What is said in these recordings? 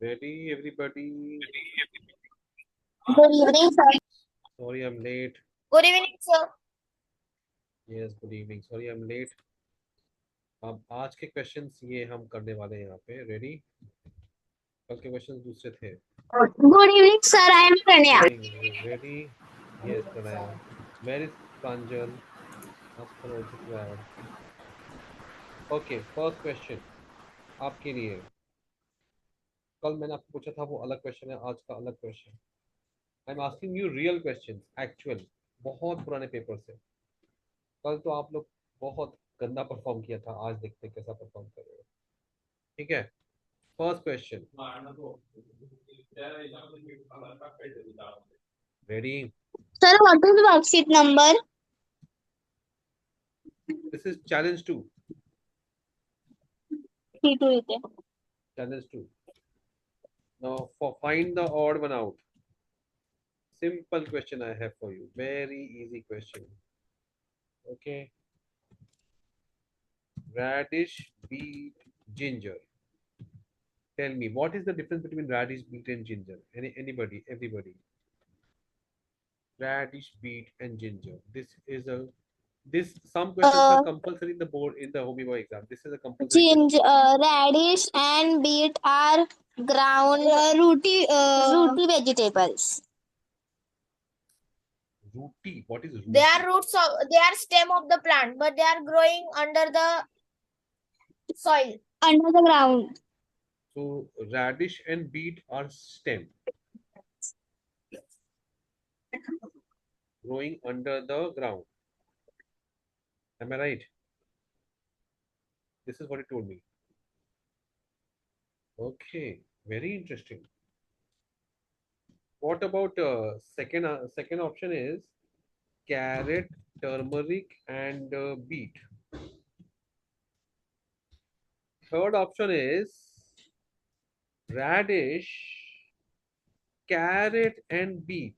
Ready, everybody? Good evening, sir. Sorry, I'm late. Good evening, sir. Yes, good evening. Sorry, I'm late. अब आज के questions ये हम करने वाले हैं यहाँ पे. रेडी? कल के क्वेश्चंस दूसरे थे. Good evening, sir. I am Pranaya. Ready? Yes, Pranaya. Where is Pranjal? Ask her also to add. Okay, first question आपके लिए. कल मैंने आपको पूछा था वो अलग क्वेश्चन है, आज का अलग question. I am asking you real questions, actual, बहुत पुराने पेपर से. कल तो आप लोग बहुत गंदा परफॉर्म किया था, आज देखते हैं कैसा परफॉर्म कर रहे हो. ठीक है. First question. Ready? Sir, what is the worksheet number? This is challenge 2. C2. Challenge 2. Now for find the odd one out. Simple question I have for you. Very easy question. Okay. Radish, beet, ginger. Tell me, what is the difference between radish, beet, and ginger? Anybody, everybody. Radish, beet, and ginger. This some questions are compulsory in the board in the Hobby Boy exam. This is a compulsory question. Radish and beet are ground rooty vegetables. Rooty. What is rooty? They are roots of, they are stem of the plant, but they are growing under the soil. Under the ground. So radish and beet are stem growing under the ground. Am I right? This is what it told me. Okay, very interesting. What about second option is carrot, turmeric, and beet. Third option is radish, carrot, and beet.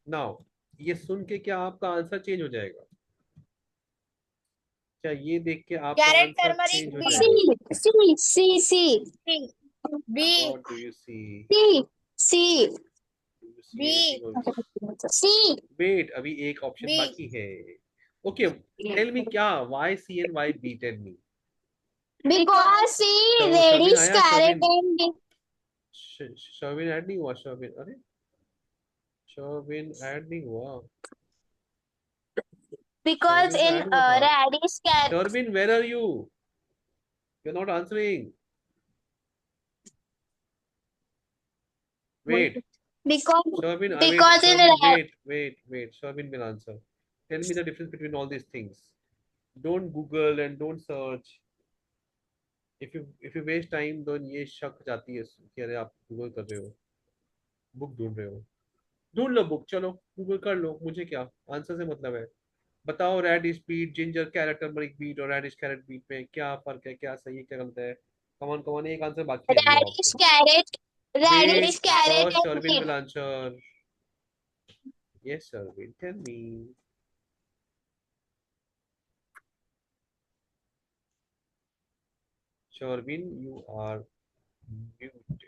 Now, ये सुन के क्या आपका answer change हो जाएगा? क्या ये देख के आपका Carrot, आंसर turmeric, चेंज हो beet. जाएगा? C. B. What do you see? C. Do you see B. anything else? C. Wait, अभी एक ऑप्शन B. बाकी है. Okay, tell me क्या? Why C and why B? Tell me. Because C, Shavin radish, आया? carrot, Shavin and beet. Shavin add नहीं हुआ. Shavin, अरे Shavin add नहीं हुआ. Because Shavin तो in ऐड हुआ था. radish, carrot. Shavin, where are you? You're not answering. Wait. Shavin, Because in wait. Shavin will answer. Tell me the difference between all these things. Don't Google and don't search. If you waste time, then ये शक जाती है कि अरे आप Google कर रहे हो, बुक ढूंढ रहे हो. ढूंढ लो बुक, चलो गूगल कर लो, मुझे क्या, आंसर से मतलब है. बताओ radish, beet, ginger, carrot, turmeric, beet और रेडिश, कैरेट, बीट में क्या फर्क है, क्या सही है, क्या गलत है. कमान कमान, एक आंसर बाकी है अभी और radish, आपको. carrot, Wait, radish, carrot, first and Sharvin beet. will answer. Yes, Sharvin, tell me. Sharvin, you are muted.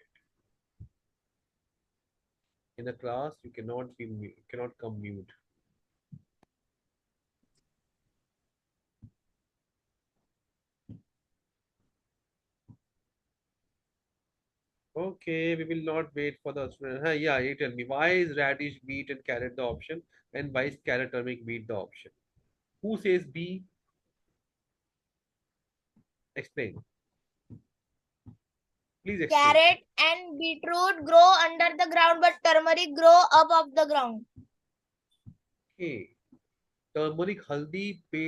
In the class, you cannot be cannot come mute. Okay, we will not wait for the student. Yeah, you tell me, why is radish, beet, and carrot the option, and why is carrot, turmeric, beet the option? Who says B? Explain. Please explain. Carrot and beetroot grow under the ground, but turmeric grow above the ground. Okay. Turmeric हल्दी पे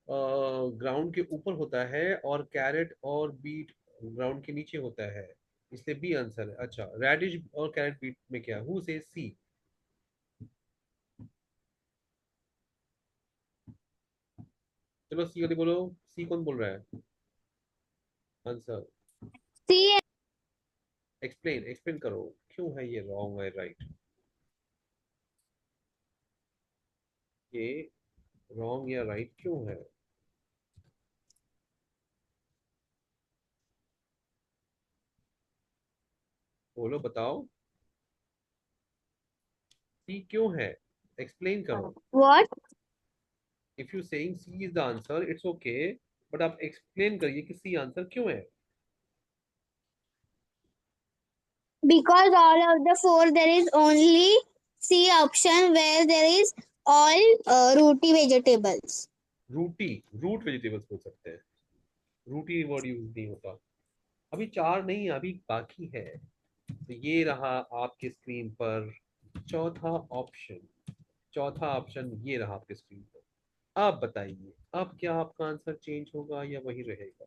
ground के ऊपर होता है और carat और beat ground के नीचे होता है, इसलिए बी आंसर है. अच्छा, रेडिश और कैरेट बीट में क्या? हु से सी? चलो सी वाले बोलो. सी कौन बोल रहा है? Answer C. एक्सप्लेन करो, क्यों है ये रॉन्ग है राइट? ये रॉन्ग या राइट क्यों है? बोलो, बताओ सी क्यों है, एक्सप्लेन करो. What? If you saying C is the answer it's okay, but आप एक्सप्लेन करिए कि सी आंसर क्यों है. Because all of the four there is only C option where there is all rooty vegetables. रूटी, root vegetables बोल सकते हैं, रूटी वर्ड यूज नहीं होता. अभी चार नहीं, अभी बाकी है. तो ये रहा आपके स्क्रीन पर चौथा ऑप्शन. चौथा ऑप्शन ये रहा आपके स्क्रीन पर. आप बताइए अब क्या आपका आंसर चेंज होगा या वही रहेगा.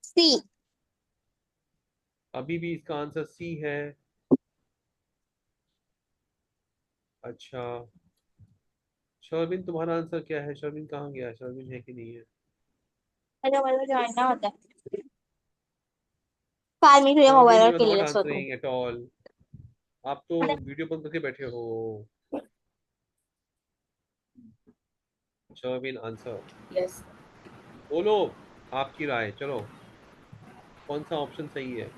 C. अभी भी इसका आंसर सी है. अच्छा, शर्विन तुम्हारा आंसर क्या है. शर्विन कहाँ गया, शर्विन है कि नहीं है. अच्छा मतलब जानना होता है 5 मिनट में शर्विन मोबाइल यू आर के नॉट लिए सो तुम आंसरिंग एट ऑल. आप तो वीडियो बंद करके बैठे हो. Sherwin answer Yes. बोलो, आपकी राय. चलो, कौन सा ऑप्शन सही है.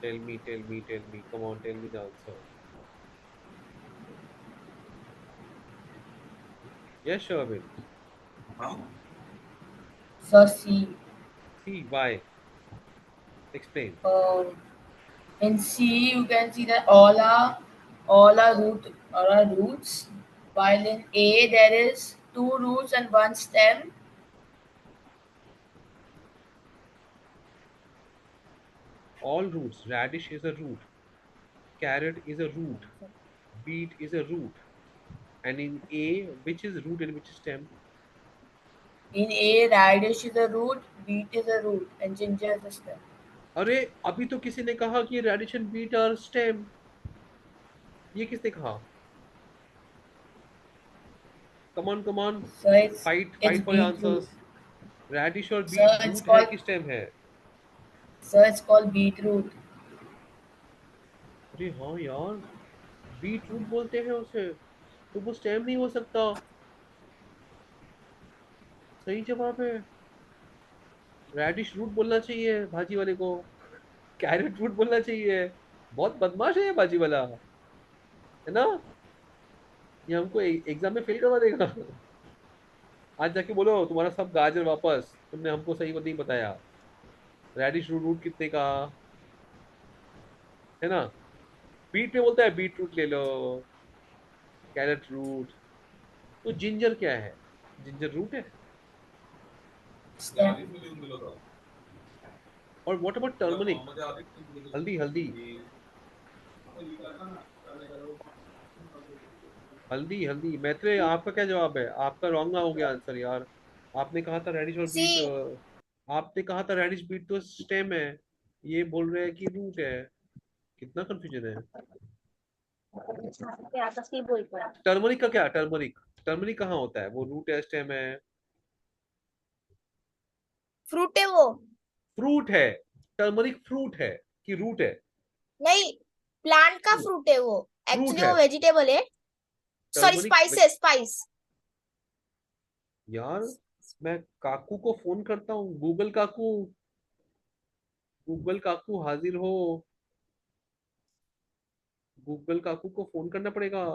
Tell me, come on, tell me the answer. Yes Sharvin. So C. C, why, explain. Um, in C you can see that all are roots, while in A there is two roots and one stem. All roots. Radish is a root. Carrot is a root. Beet is a root. And in A, which is root and which is stem? In A, radish is a root, beet is a root, and ginger is a stem. अरे अभी तो किसी ने कहा कि radish and beet are stem. ये किसने कहा. Come on. So it's Fight for your beetroot. answers. Radish और So beet it's root है called कि stem है. so it's called beetroot. अरे हाँ यार, बीट रूट बोलते हैं उसे, तो वो स्टेम नहीं हो सकता. सही जवाब है. रेडिश रूट बोलना चाहिए भाजी वाले को, कैरेट रूट बोलना चाहिए. बहुत बदमाश है ये भाजी वाला, है ना. ये हमको एग्जाम में फेल करवा देगा. आज जाके बोलो तुम्हारा सब गाजर वापस, तुमने हमको सही नहीं बताया. रेडिश रूट रूट कितने का, है ना. बीट पे बोलता है बीट रूट ले लो, कैरेट रूट. तो जिंजर क्या है, जिंजर रूट है. Stem. और व्हाट अबाउट टर्मरिक, हल्दी. हल्दी मैत्रेय, आपका क्या जवाब है. आपका रॉन्ग हो गया आंसर यार. आपने कहा था रेडिश और बीट. C. आपने कहा था रेडिश बीट तो स्टेम है, ये बोल रहे हैं कि रूट है. कितना कंफ्यूजन है. क्या तो C बोल पड़ा टर्मरिक का क्या, टर्मरिक, टर्मरिक कहाँ होता है, वो रूट है स्टेम है. फ्रूट है वो. फ्रूट है. टर्मरिक फ्रूट है कि रूट है. नहीं, प्लांट का फ्रूट है वो. फ्रूट एक्चुअली है. वो वेजिटेबल है. सॉरी, टर्मरिक स्पाइस है, स्पाइस. यार, मैं काकू को फोन करता हूँ. गूगल काकू हाजिर हो. गूगल काकू को फोन करना पड़ेगा.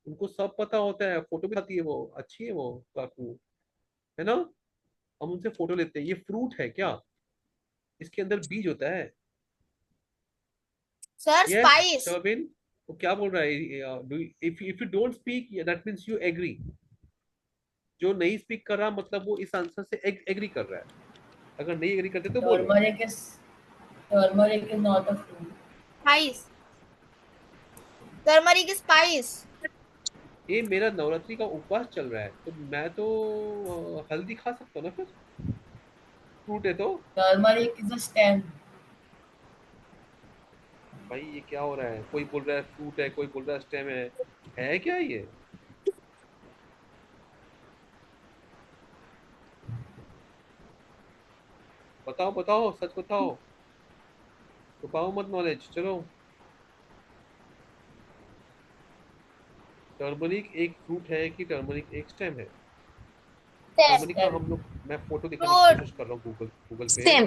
उनको सब पता होता है, फोटो भी आती है, वो अच्छी है वो काकू, है ना. हम उनसे फोटो लेते हैं. ये फ्रूट है क्या, इसके अंदर बीज होता है. Sir, yes spice. शर्विन, वो क्या बोल रहा है. If you don't speak that means you agree. जो नहीं स्पीक कर रहा मतलब वो इस आंसर से एग्री कर रहा है. अगर नहीं एग्री करते तो बोलो. Turmeric is not a fruit. Spice. Turmeric spice. ये मेरा नवरात्रि का उपवास चल रहा है, तो मैं तो हल्दी खा सकता हूँ ना फिर, फ्रूट है तो. Turmeric is a stem. भाई ये क्या हो रहा है, कोई बोल रहा है फ्रूट है, कोई बोल रहा है स्टेम है क्या ये. बताओ सच बताओ, छुपाओ मत नॉलेज. चलो, टर्मरिक एक फ्रूट है कि टर्मरिक एक स्टेम है. टर्मरिक का हम लोग, मैं फोटो दिखाने की Fruit. कोशिश कर रहा हूँ गूगल पे। Stem.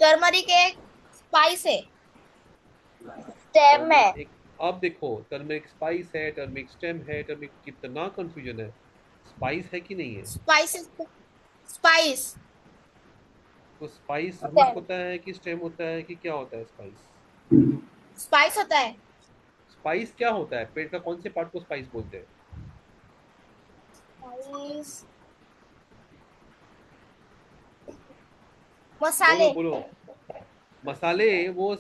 टर्मरिक एक स्पाइस है, स्टेम है। टर्मरिक एक, अब देखो टर्मरिक स्पाइस है, टर्मरिक स्टेम है, टर्मरिक, कितना कंफ्यूजन है। स्पाइस है कि नहीं है? स्पाइस, स्पाइस, तो स्पाइस रूट स्टेम, होता है कि स्टेम होता है कि क्या होता है स्पाइस? स्पाइस होता है। स्पाइस क्या होता है? पेड़ का कौन से पार्ट को स्पाइस बोलते हैं? स्पाइस, बोलो मसाले। बोलो। मसाले, वो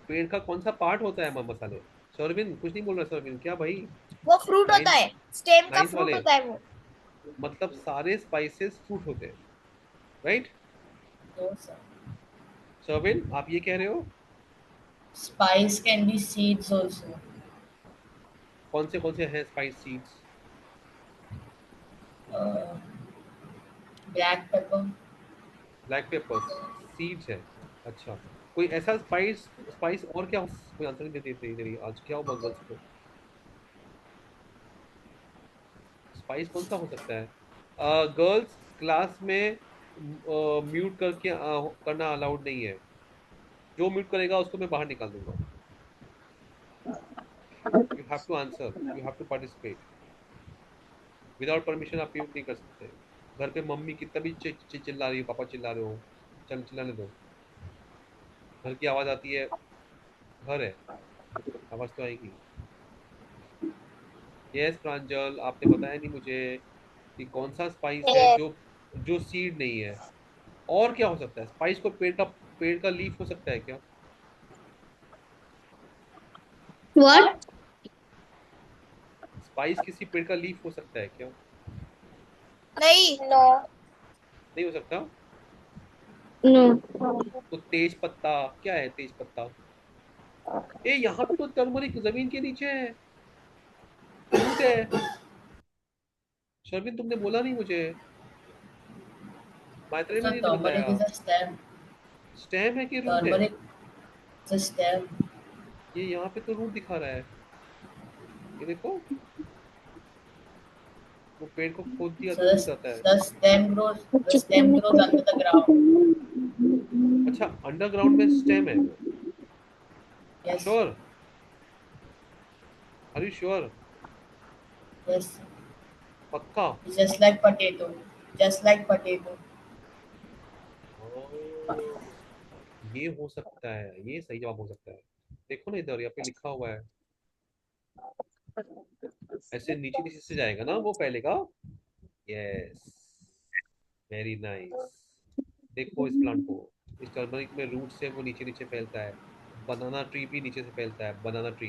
पेड़ का कौन सा पार्ट होता है मसाले? सरविन कुछ नहीं बोल रहा, सरविन क्या भाई? वो फ्रूट होता नाइन्थ, है, स्टेम का नाइन्थ फ्रूट वाले, होता है वो। मतलब सारे स्पाइसेस फ्रूट होते हैं, राइट? No, sir. सरविन आप ये कह रहे हो? Spice can be seeds also. कौन से हैं spice seeds? Uh, Black pepper. Black papers seeds है? अच्छा, कोई ऐसा स्पाइस, स्पाइस और क्या कोई आंसर नहीं देती तेरी, आज क्या हुआ गर्ल्स को? स्पाइस कौन सा हो सकता है? गर्ल्स क्लास में म्यूट करके करना अलाउड नहीं है। जो म्यूट करेगा उसको मैं बाहर निकाल दूंगा। You have to answer, you have to participate. Without permission आप म्यूट नहीं कर सकते। घर पे मम्मी कितना भी चिल्ला रही हो, पापा चिल्ला रहे हो, चल चिल्लाने दो। घर की आवाज आती है, घर है, आवाज तो आएगी। यस प्रांजल, आपने बताया नहीं मुझे कि कौन सा स्पाइस है ये जो जो सीड नहीं है। और क्या हो सकता है? स्पाइस को पेड़ का लीफ हो सकता है क्या? What? स्पाइस किसी पेड़ का लीफ हो सकता है क्या? नहीं, नो। नहीं हो सकता। No. तो तेज पत्ता क्या है? तेज पत्ता, ए यहाँ पे तो टर्मरिक जमीन के नीचे है, रूट है। शर्मिन तुमने बोला नहीं मुझे, मायत्रे ने So नहीं turmeric बताया। is a stem. स्टेम है कि रूट है? Turmeric is a stem. ये यहाँ पे तो रूट दिखा रहा है, ये देखो, वो पेड़ को खोद दिया So तो रूट आता है। the stem grows under the ground. अच्छा, अंडरग्राउंड में स्टेम है वो? Yes, sure? Are you sure? yes. पक्का? It's just like potato. Just like potato. ओ, ये हो सकता है, ये सही जवाब हो सकता है। देखो ना इधर, यहाँ पे लिखा हुआ है, ऐसे नीचे नीचे से जाएगा ना वो पहले का। Yes, very nice. देखो इस प्लांट को, इस टर्मरिक में रूट से वो नीचे नीचे फैलता है। बनाना ट्री भी नीचे से फैलता है, बनाना ट्री,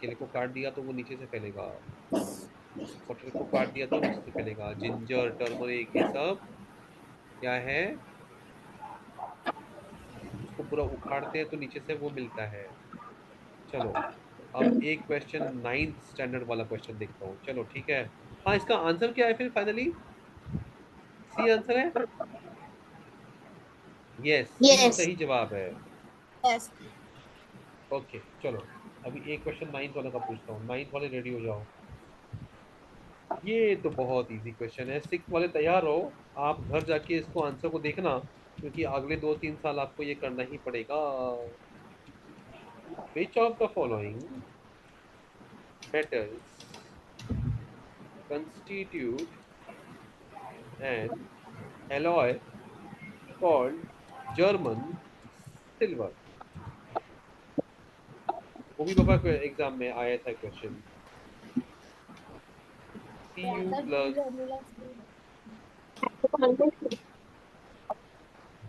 केले को काट दिया तो वो नीचे से फैलेगा, मटर को काट दिया तो नीचे से फैलेगा। जिंजर, टर्मरिक, ये सब क्या है, उसको पूरा उखाड़ते हैं तो नीचे से वो मिलता है। चलो, अब एक क्वेश्चन नाइन्थ स्टैंडर्ड वाला क्वेश्चन देखता हूँ, चलो ठीक है। हाँ, इसका आंसर क्या है फिर फाइनली? सी आंसर है? यस, सी Yes. सही जवाब है। यस। ओके चलो, अभी एक क्वेश्चन नाइन्थ वाला का पूछता हूँ, नाइन्थ वाले रेडी हो जाओ। ये तो बहुत इजी क्वेश्चन है, सिक्स वाले तैयार हो। आप घर जाके इसको आंसर को देखना, क्योंकि अगले 2-3 साल आपको ये करना ही पड़ेगा। Which of the following metals constitute an alloy called German silver? वो भी पापा एग्जाम में आया था question. Cu plus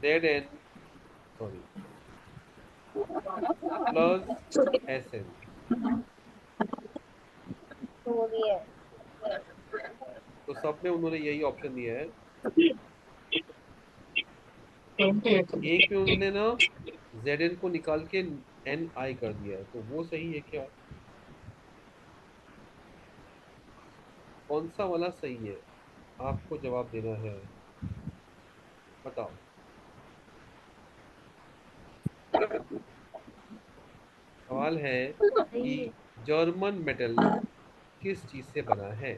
Zn, sorry, plus Sn, तो ये तो सब में उन्होंने यही ऑप्शन दिया है। एक में उन्होंने ना Zn को निकाल के Ni कर दिया है, तो वो सही है क्या? कौन सा वाला सही है? आपको जवाब देना है, बताओ। सवाल है कि जर्मन मेटल किस चीज से बना है?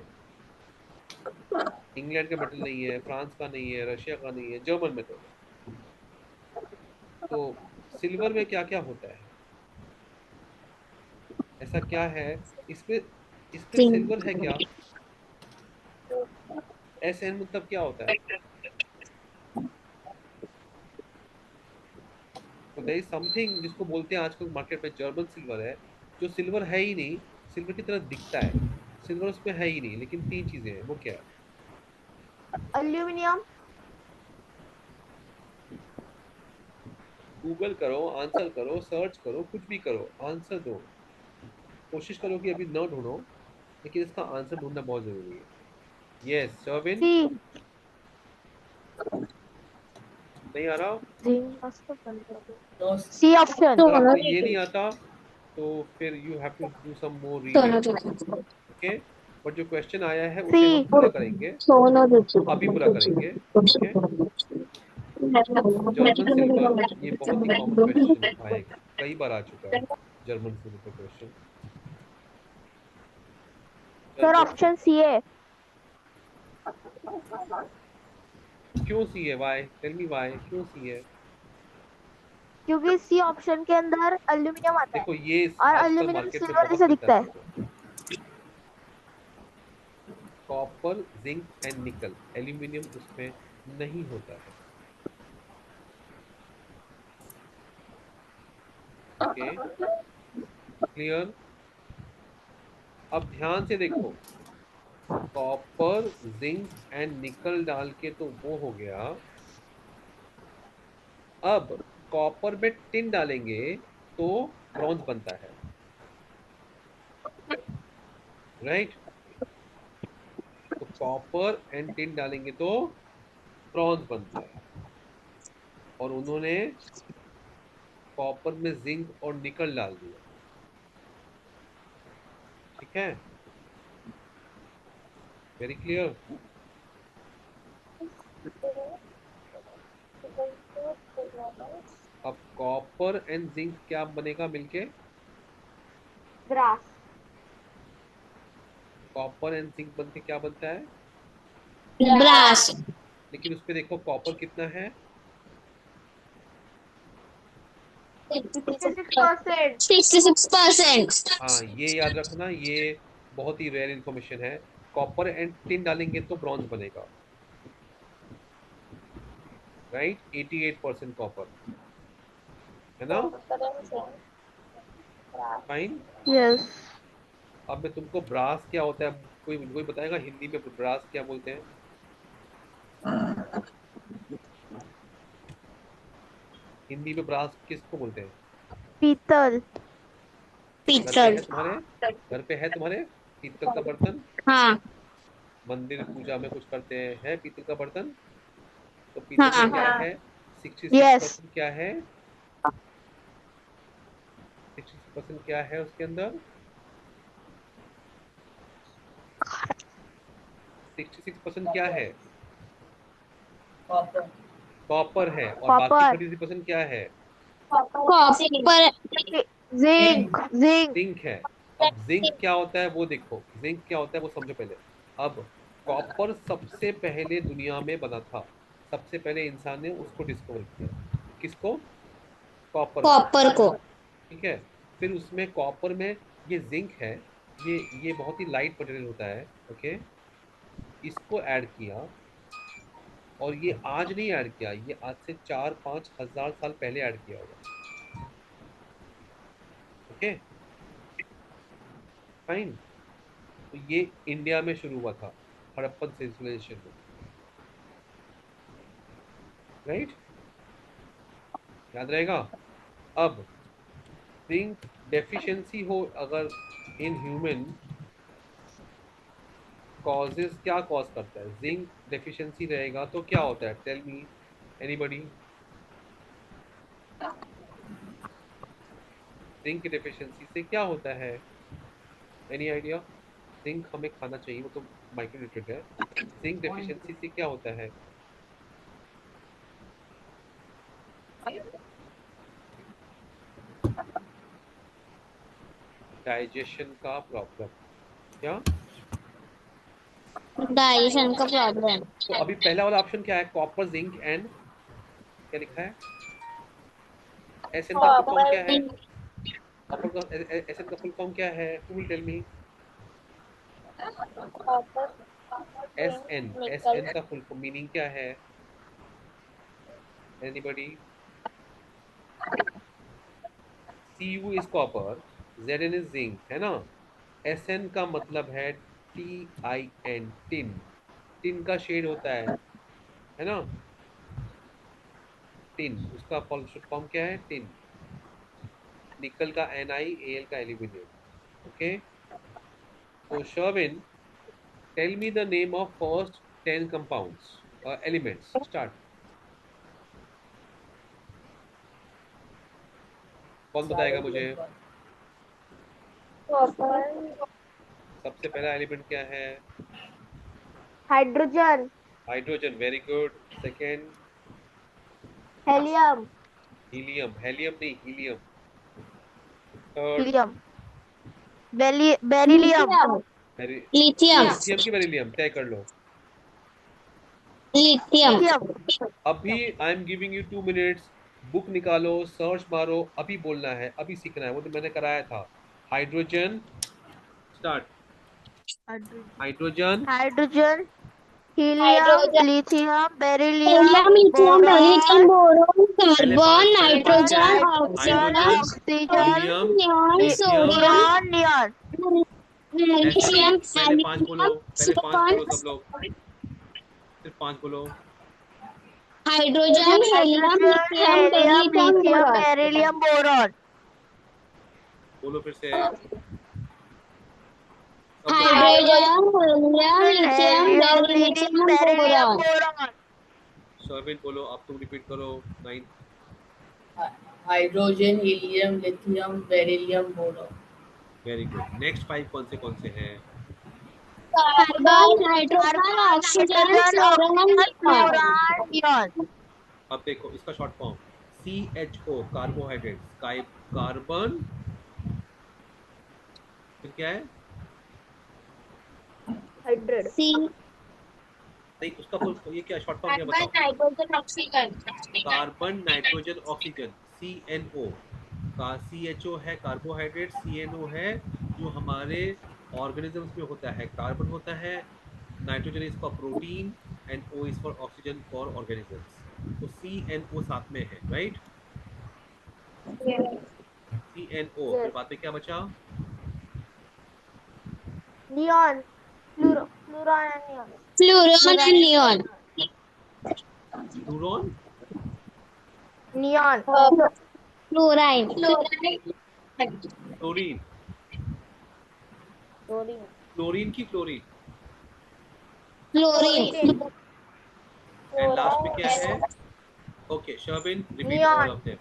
इंग्लैंड का मेटल नहीं है, फ्रांस का नहीं है, रशिया का नहीं है, जर्मन मेटल है। तो सिल्वर में क्या क्या होता है, ऐसा क्या है इसमें, इसमें सिल्वर है क्या? एस एन मतलब क्या होता है? तो देयर इज समथिंग जिसको बोलते हैं आजकल मार्केट में जर्मन सिल्वर है, जो सिल्वर है ही नहीं, सिल्वर की तरह दिखता है, सिल्वर उसमें है ही नहीं, लेकिन तीन चीजें हैं, वो क्या है? Aluminum. गूगल करो, आंसर करो, सर्च करो, कुछ भी करो, आंसर दो। कोशिश करो कि अभी न ढूंढो, लेकिन इसका आंसर ढूंढना बहुत जरूरी है। Yes Sherwin, C. नहीं आ रहा? Zinc. No, C option. अगर आपको ये नहीं आता तो फिर you have to do some more reading, okay. But जो क्वेश्चन आया है उसे हम C. पूरा करेंगे, अभी पूरा करेंगे, ओके। जर्मन सिल्वर, ये बहुत ही कॉमन क्वेश्चन आएगा, कई बार आ चुका है जर्मन सिल्वर का question. Sir, German option C है. क्यों सी है? वाई, टेल मी वाई, क्यों सी है? क्योंकि C option के अंदर एल्यूमिनियम आता है देखो ये और आजकल एल्यूमिनियम मार्केट में सिल्वर बहुत जैसा मिलता है दिखता है. सिल्वर, कॉपर, जिंक एंड निकल, एल्यूमिनियम उसमें नहीं होता है, ओके, क्लियर। अब ध्यान से देखो, कॉपर, जिंक एंड निकल डाल के तो वो हो गया। अब कॉपर में टिन डालेंगे तो ब्रॉन्ज बनता है, राइट? तो कॉपर एंड टिन डालेंगे तो ब्रॉन्ज बनता है, और उन्होंने कॉपर में जिंक और निकल डाल दिया, ठीक है, वेरी क्लियर। अब कॉपर एंड जिंक क्या बनेगा मिलके? ग्रास. कॉपर एंड जिंक बनके क्या बनता है? ब्रास. लेकिन उसपे देखो कॉपर कितना है? 66%. 66%. हाँ ये याद रखना, ये बहुत ही रेयर इंफॉर्मेशन है। कॉपर एंड टिन डालेंगे तो ब्रॉन्ज बनेगा, राइट? 88% कॉपर, है ना? फाइन। Yes. अब मैं तुमको ब्रास क्या होता है, कोई कोई बताएगा हिंदी में ब्रास क्या बोलते हैं? हिंदी में ब्रास किसको बोलते हैं? पीतल. घर पे पीतल. है तुम्हारे? घर पे है तुम्हारे पीतल का बर्तन? हाँ. मंदिर पूजा में कुछ करते हैं, है पीतल का बर्तन? तो पीतल में क्या हाँ. है? Sixty six Yes. परसेंट क्या है? 66% क्या है उसके अंदर? 66% क्या है? copper. कॉपर है, और बाकी Copper. 33% क्या है? कॉपर. Zinc. Zinc. जिंक है। अब जिंक क्या होता है वो देखो, जिंक क्या होता है वो समझो पहले। अब कॉपर सबसे पहले दुनिया में बना था, सबसे पहले इंसान ने उसको डिस्कवर किया, किसको? कॉपर को, कॉपर को. ठीक है। फिर उसमें कॉपर में ये जिंक है, ये बहुत ही लाइट मटेरियल होता है, ओके। इसको ऐड किया, और ये आज नहीं ऐड किया, ये आज से 4-5 हजार साल पहले ऐड किया होगा, ओके, फाइन। तो ये इंडिया में शुरू हुआ था, हड़प्पन सिविलाइजेशन में, राइट? याद रहेगा। अब जिंक डेफिशिएंसी हो अगर इन ह्यूमन, कॉजेस क्या कॉज करता है? जिंक डेफिशिएंसी रहेगा तो क्या होता है? Tell me anybody, zinc deficiency से क्या होता है? Any idea? जिंक हमें खाना चाहिए, वो तो माइक्रोन्यूट्रिएंट है, जिंक डेफिशिएंसी से क्या होता है? डाइजेशन का प्रॉब्लम, क्या? डाइजेशन का प्रॉब्लम। तो अभी पहला वाला ऑप्शन क्या है? कॉपर, जिंक एंड क्या लिखा है? एसएन का फुल फॉर्म क्या है? कॉपर का एसएन का फुल फॉर्म क्या है? Who will tell me? copper, SN, nickel, SN का फुल फॉर्म मीनिंग क्या है? Anybody? Cu is copper, Zn is zinc, है ना? Sn का मतलब है Tin, टिन। टिन का शेड होता है ना? टिन, उसका फुल फॉर्म क्या है? टिन। निकल का Na, Al का एल्यूमिनियम। ओके, तो Sharvin, tell me the name of first 10 compounds, elements. Start. कौन बताएगा मुझे? copper, सबसे पहला एलिमेंट क्या है? hydrogen, hydrogen, very good. Second? helium, helium, helium नहीं, helium. Third? helium, beryllium, lithium. Lithium की बेरिलियम तय कर लो। लिथियम। अभी I am giving you 2 minutes. Book निकालो, सर्च मारो, अभी बोलना है, अभी सीखना है। वो तो मैंने कराया था। Hydrogen, start. Hydrogen, hydrogen, helium, hydrogen, lithium, beryllium, helium, lithium, beryllium, boron, boron, पहले कार्बन, पांच, पहले पांच क्या है? Nitrogen, nitrogen, oxygen, hydrogen, oxygen, helium, neon, lithium, sodium, boron, neon. SP. Magnesium, पहले पांच बोलो, एल्यूमिनियम, पहले पांच सिलिकॉन। बोलो सब लोग, सिर्फ पांच बोलो। Hydrogen, helium, Hydrogen, lithium, helium, beryllium, lithium, boron. beryllium, boron. बोलो फिर से सब लोग बोलो। Hydrogen, helium, lithium, Helium, lithium, beryllium, beryllium, boron. boron. Sherwin बोलो, अब तुम रिपीट करो। 9। Hydrogen, helium, lithium, beryllium, boron. Very good. Next 5 कौन से हैं? Carbon, nitrogen, Carbon, oxygen, nitrogen, fluorine, oxygen, neon. fluorine, neon. अब देखो इसका short form, CHO, carbohydrates. Carbon, फिर क्या है? Hydrogen. सी, नहीं, उसका फुल, ये क्या शॉर्ट फॉर्म क्या कार्बन, बताओ? Nitrogen, oxygen. Carbon, nitrogen, oxygen, CNO। का CHO है कार्बोहाइड्रेट, CNO है जो हमारे ऑर्गेनिजम्स में होता है, कार्बन होता है, nitrogen is for protein and O is for oxygen for organisms. तो CNO साथ में है, राइट? CNO, फिर Yes. बाद में क्या बचा? Neon. Fluorine and neon. Fluorine and Fluorine. Neon. Fluorine, Neon. Fluorine. Chlorine, Fluorine. Chlorine की क्लोरीन। फ्लोरीन। एंड लास्ट में क्या है? Okay Sharvin, repeat all Neon. Of them.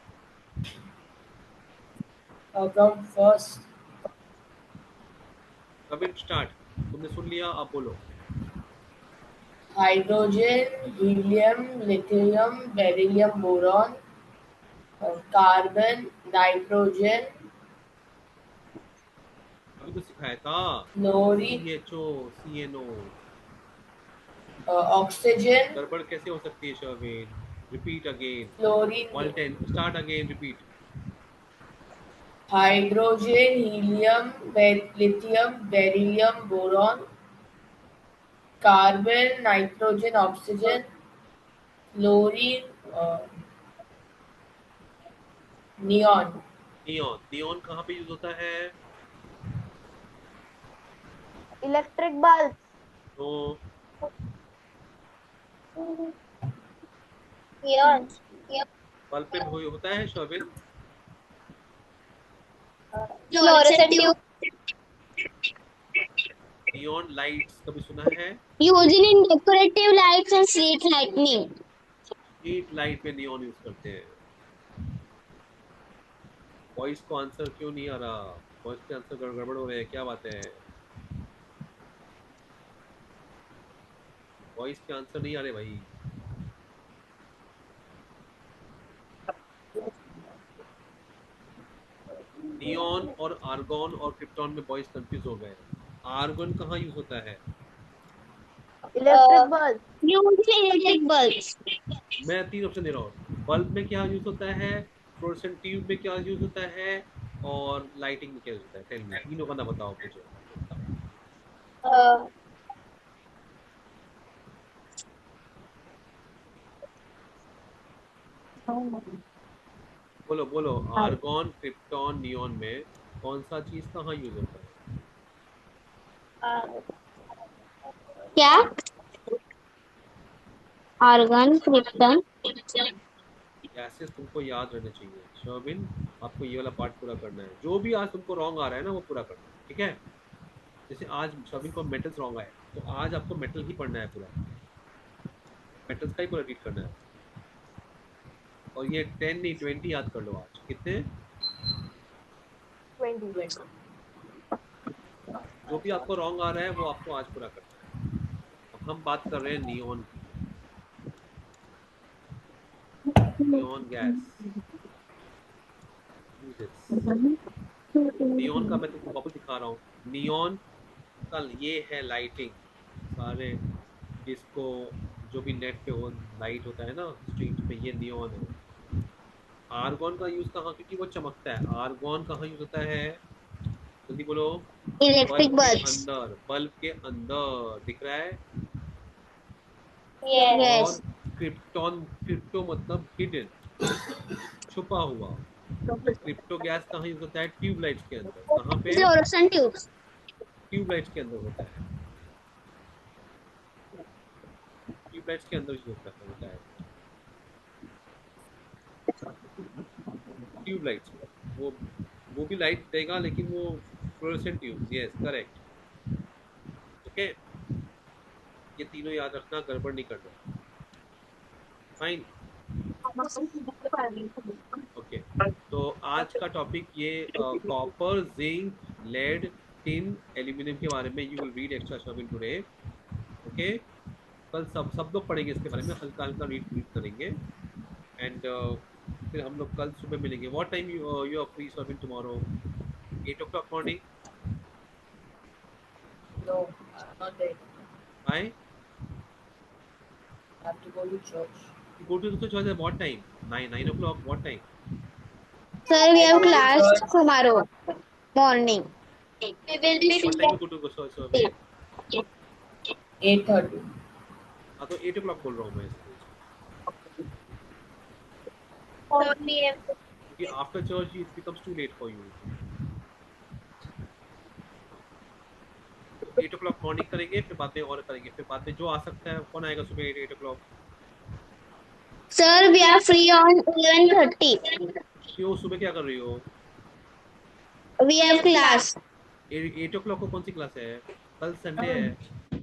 From first, Sharvin start. तुमने सुन लिया, आप बोलो। Hydrogen, helium, lithium, beryllium, boron, carbon, nitrogen, अभी तो सिखाया था। Fluorine, CHO, CNO। ऑक्सीजन, गड़बड़ कैसे हो सकती है Sherwin? Repeat again. Fluorine, 110, start again, repeat. Hydrogen, helium, lithium, beryllium, boron, carbon, nitrogen, oxygen, fluorine, neon. Neon, neon कहाँ पे यूज होता है? Electric bulb. तो Neon. बल्ब पे होता है Sherwin. Fluorescent tube. Neon lights कभी सुना है? Used in decorative lights and street lightning. Street light में नियॉन यूज करते हैं। वॉइस को आंसर क्यों नहीं आ रहा? वॉइस के आंसर गड़बड़ हो रहे हैं, क्या बात है? वॉइस के आंसर नहीं आ रहे भाई। नियॉन और आर्गन और क्रिप्टॉन में बॉयज कंफ्यूज हो गए। आर्गन कहाँ यूज होता है? Electric bulb. Use electric bulbs. मैं 3 ऑप्शन दे रहा हूँ। बल्ब में क्या यूज होता है, फ्लोरेसेंट ट्यूब में क्या यूज होता है, और लाइटिंग में क्या यूज होता है? टेल मी, तीनों का नाम बताओ मुझे। Uh, बोलो बोलो, आर्गन, क्रिप्टॉन, नियॉन में कौन सा चीज कहाँ यूज होता है? क्या? Argon, krypton. गैसेस तुमको याद रहने चाहिए शर्विन। आपको ये वाला पार्ट पूरा करना है। जो भी आज तुमको रॉन्ग आ रहा है ना, वो पूरा करना है, ठीक है? जैसे आज शर्विन को मेटल्स रॉन्ग आए, तो आज आपको मेटल ही पढ़ना है पूरा, मेटल्स का ही पूरा रीड करना है। और ये 10 नहीं 20 याद कर लो आज। कितने? 20. जो भी आपको रॉन्ग आ रहा है वो आपको आज पूरा करना है। अब हम बात कर रहे हैं नियॉन की। Neon gas uses. नियॉन का मैं तुमको वापस दिखा रहा हूँ। नियॉन का ये है लाइटिंग। सारे डिस्को, जो भी नेट पे वो लाइट होता है ना स्ट्रीट पे, ये नियॉन है। आर्गन का यूज कहाँ, क्योंकि वो चमकता है। आर्गन कहाँ यूज होता है? जल्दी बोलो। इलेक्ट्रिक बल्ब के bulbs. अंदर, बल्ब के अंदर दिख रहा है। Yes. और Yes. क्रिप्टॉन, क्रिप्टो मतलब हिडन, छुपा हुआ। क्रिप्टो गैस कहाँ यूज होता है? ट्यूबलाइट्स के अंदर। कहाँ पे? Fluorescent tubes. ट्यूबलाइट्स के अंदर होता है। ट्यूबलाइट्स के अंदर यूज होता है ट्यूबलाइट्स में। वो भी लाइट देगा, लेकिन वो fluorescent tube. Yes correct. Okay, ये तीनों याद रखना, गड़बड़ नहीं करना। फाइन। ओके, तो आज का टॉपिक ये copper, zinc, lead, tin, aluminium के बारे में। You will read extra Sharvin today. Okay, कल सब लोग पढ़ेंगे इसके बारे में, हल्का हल्का रीड करेंगे। एंड फिर हम लोग कल सुबह मिलेंगे। What time you are free Sharvin tomorrow? 8 o'clock morning? No, not there. Bye. I have to go to church. You go to the church at what time? 9 o'clock? What time? Sir, we I have go to class church tomorrow morning. We will be What time you go to go church, Shirvin? 8:30. हाँ, तो 8 o'clock बोल रहा हूँ मैं इसलिए। 4 p.m. क्योंकि after church it becomes too late for you. 8 o'clock morning करेंगे, फिर बाद में और करेंगे। फिर बाद में जो आ सकता है, कौन आएगा सुबह 8 o'clock? Sir, we are free on 11:30. क्यों, सुबह क्या कर रही हो? We have class. 8 o'clock को कौन सी क्लास है? कल संडे है।